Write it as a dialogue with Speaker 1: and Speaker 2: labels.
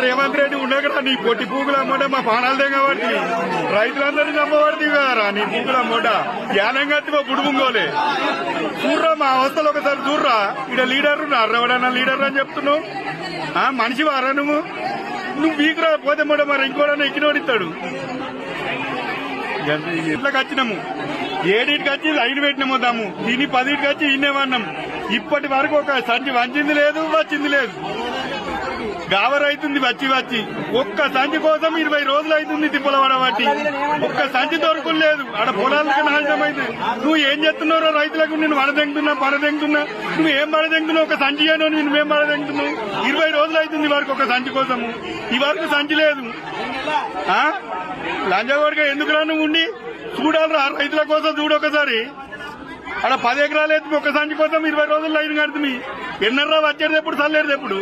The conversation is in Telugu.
Speaker 1: రేవంత్ రెడ్డి ఉండగరా నీ పొట్టి పూగులు అమ్మట మా పానాలదే కాబట్టి రైతులందరినీ నమ్మబడుతుంది కదరా నీ పూగులు అమ్మట జ్ఞానం కట్టి మా బుడుగుంగోలే చూర్రా మా అవస్థలు ఒకసారి చూర్రా ఇక్కడ లీడర్ ఎవడన్నా లీడర్ అని చెప్తున్నావు మనిషి వారా నువ్వు వీకు రా పోతే మొట మరి ఇంకోడన్నా ఎక్కినోడిస్తాడు ఇట్లకి వచ్చినాము 7కి వచ్చి లైన్ పెట్టినాము దాము దీన్ని 10కి వచ్చి ఇన్నేమన్నాం ఇప్పటి వరకు ఒక సంచి వంచింది లేదు వచ్చింది లేదు గావర్ అవుతుంది వచ్చి ఒక్క సంచి కోసం 20 రోజులు అవుతుంది తిప్పల పడబట్టి ఒక్క సంచి దొరకలేదు ఆడ పొలాలకు నాశనం అయితే నువ్వు ఏం చేస్తున్నారో రైతులకు నేను పడదెంగుతున్నా నువ్వు ఏం పడదెంగుతున్నావు ఒక సంచి అయినా నువ్వేం పడదెంగుతున్నావు 20 రోజులు అవుతుంది వరకు ఒక సంచి కోసము ఈ వరకు సంచి లేదు లంజగోడిగా ఎందుకు రా నువ్వు ఉండి చూడాలరా రైతుల కోసం చూడొకసారి అక్కడ 10 ఎకరాలు ఎత్తి ఒక సంచి కోసం 20 రోజులు లైన్ కడుతుంది ఎన్నర్రా వచ్చేది ఎప్పుడు చల్లేరు ఎప్పుడు